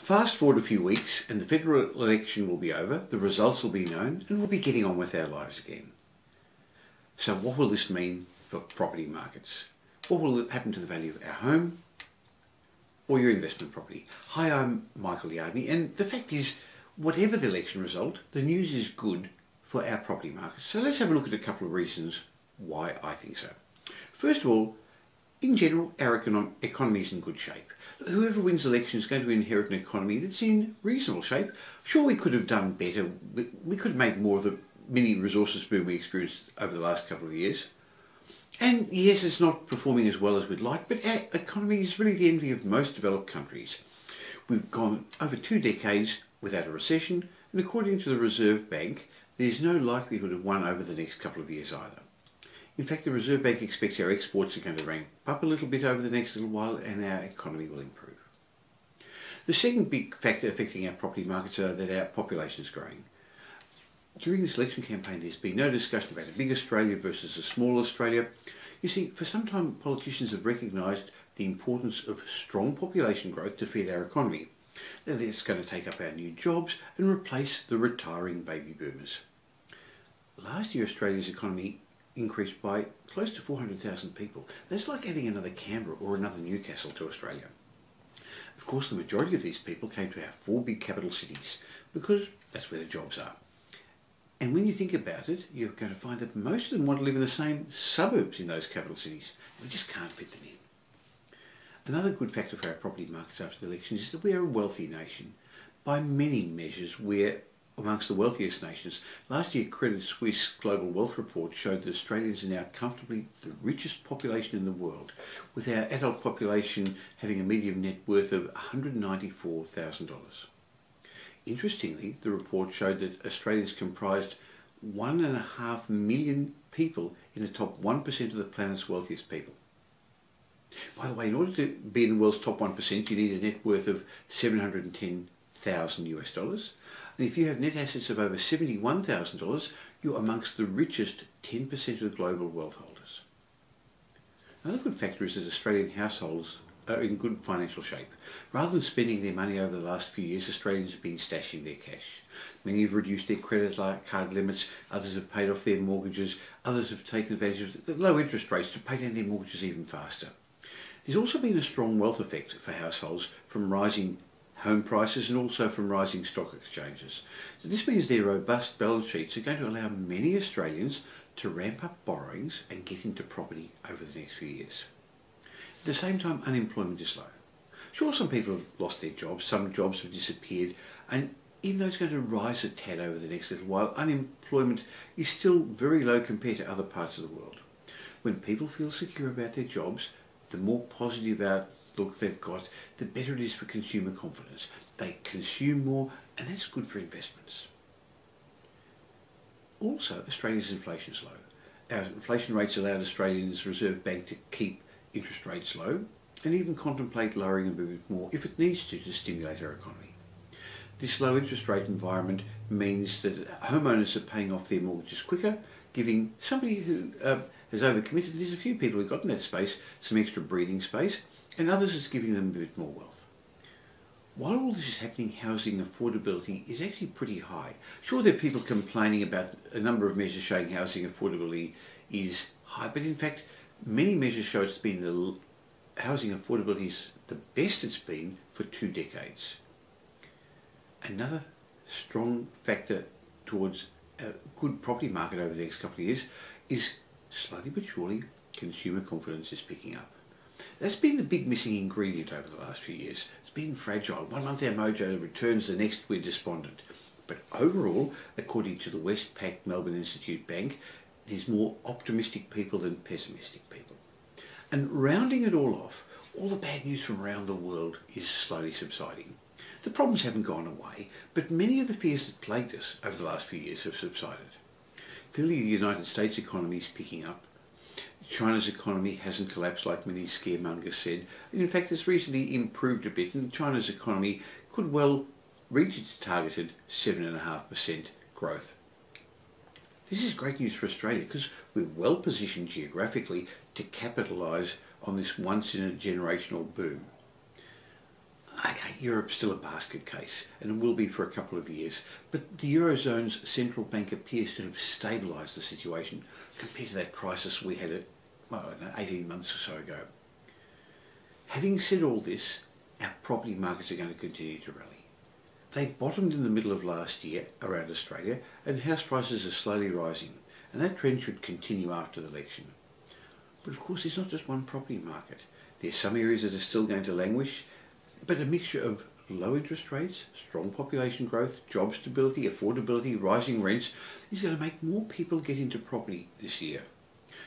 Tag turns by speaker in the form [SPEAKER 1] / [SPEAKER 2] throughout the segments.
[SPEAKER 1] Fast forward a few weeks and the federal election will be over, the results will be known, and we'll be getting on with our lives again. So what will this mean for property markets? What will happen to the value of our home or your investment property? Hi, I'm Michael Yardney, and the fact is, whatever the election result, the news is good for our property markets. So let's have a look at a couple of reasons why I think so. First of all, in general, our economy is in good shape. Whoever wins the election is going to inherit an economy that's in reasonable shape. Sure, we could have done better. We could have made more of the mini resources boom we experienced over the last couple of years. And yes, it's not performing as well as we'd like, but our economy is really the envy of most developed countries. We've gone over 2 decades without a recession, and according to the Reserve Bank, there's no likelihood of one over the next couple of years either. In fact, the Reserve Bank expects our exports are going to ramp up a little bit over the next little while and our economy will improve. The second big factor affecting our property markets is that our population is growing. During this election campaign, there's been no discussion about a big Australia versus a small Australia. You see, for some time, politicians have recognised the importance of strong population growth to feed our economy. Now, that's going to take up our new jobs and replace the retiring baby boomers. Last year, Australia's economy increased by close to 400,000 people. That's like adding another Canberra or another Newcastle to Australia. Of course, the majority of these people came to our 4 big capital cities because that's where the jobs are. And when you think about it, you're going to find that most of them want to live in the same suburbs in those capital cities. We just can't fit them in. Another good factor for our property markets after the election is that we are a wealthy nation. By many measures, we're amongst the wealthiest nations. Last year, Credit Suisse Global Wealth Report showed that Australians are now comfortably the richest population in the world, with our adult population having a median net worth of $194,000. Interestingly, the report showed that Australians comprised 1.5 million people in the top 1% of the planet's wealthiest people. By the way, in order to be in the world's top 1%, you need a net worth of $710,000 US. And if you have net assets of over $71,000, you're amongst the richest 10% of the global wealth holders. Another good factor is that Australian households are in good financial shape. Rather than spending their money over the last few years, Australians have been stashing their cash. Many have reduced their credit card limits, others have paid off their mortgages, others have taken advantage of the low interest rates to pay down their mortgages even faster. There's also been a strong wealth effect for households from rising home prices and also from rising stock exchanges. So this means their robust balance sheets are going to allow many Australians to ramp up borrowings and get into property over the next few years. At the same time, unemployment is low. Sure, some people have lost their jobs, some jobs have disappeared, and even though it's going to rise a tad over the next little while, unemployment is still very low compared to other parts of the world. When people feel secure about their jobs, the more positive outlook they've got, the better it is for consumer confidence. They consume more, and that's good for investments. Also, Australia's inflation is low. Our inflation rates allowed Australia's Reserve Bank to keep interest rates low and even contemplate lowering them a bit more if it needs to stimulate our economy. This low interest rate environment means that homeowners are paying off their mortgages quicker, giving somebody who has overcommitted, there's a few people who've got in that space, some extra breathing space, and others is giving them a bit more wealth. While all this is happening, housing affordability is actually pretty high. Sure, there are people complaining about a number of measures showing housing affordability is high, but in fact, many measures show it's been the housing affordability is the best it's been for 2 decades. Another strong factor towards a good property market over the next couple of years is slowly but surely consumer confidence is picking up. That's been the big missing ingredient over the last few years. It's been fragile. 1 month our mojo returns, the next we're despondent. But overall, according to the Westpac Melbourne Institute Bank, there's more optimistic people than pessimistic people. And rounding it all off, all the bad news from around the world is slowly subsiding. The problems haven't gone away, but many of the fears that plagued us over the last few years have subsided. Clearly, the United States economy is picking up. China's economy hasn't collapsed like many scaremongers said, and in fact it's recently improved a bit, and China's economy could well reach its targeted 7.5% growth. This is great news for Australia because we're well positioned geographically to capitalise on this once-in-a-generational boom. Okay, Europe's still a basket case, and it will be for a couple of years, but the Eurozone's central bank appears to have stabilised the situation compared to that crisis we had, 18 months or so ago. Having said all this, our property markets are going to continue to rally. They bottomed in the middle of last year around Australia, and house prices are slowly rising, and that trend should continue after the election. But of course, there's not just one property market. There's some areas that are still going to languish, but a mixture of low interest rates, strong population growth, job stability, affordability, rising rents is going to make more people get into property this year.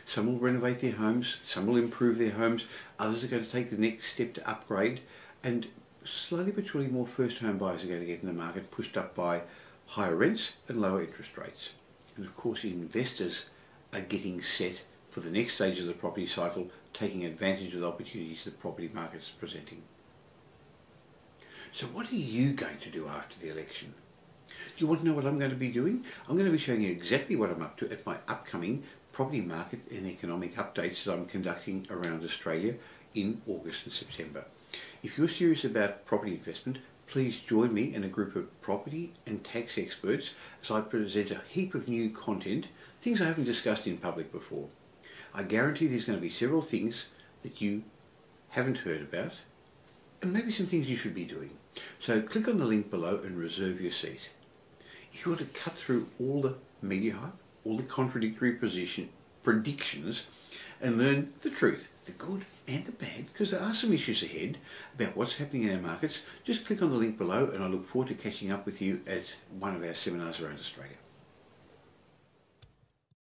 [SPEAKER 1] Some will renovate their homes, some will improve their homes, others are going to take the next step to upgrade, and slowly but surely more first home buyers are going to get in the market, pushed up by higher rents and lower interest rates. And of course, investors are getting set for the next stage of the property cycle, taking advantage of the opportunities the property market is presenting. So what are you going to do after the election? Do you want to know what I'm going to be doing? I'm going to be showing you exactly what I'm up to at my upcoming property market and economic updates that I'm conducting around Australia in August and September. If you're serious about property investment, please join me and a group of property and tax experts as I present a heap of new content, things I haven't discussed in public before. I guarantee there's going to be several things that you haven't heard about, and maybe some things you should be doing. So click on the link below and reserve your seat. If you want to cut through all the media hype, all the contradictory predictions, and learn the truth, the good and the bad, because there are some issues ahead about what's happening in our markets, just click on the link below, and I look forward to catching up with you at one of our seminars around Australia.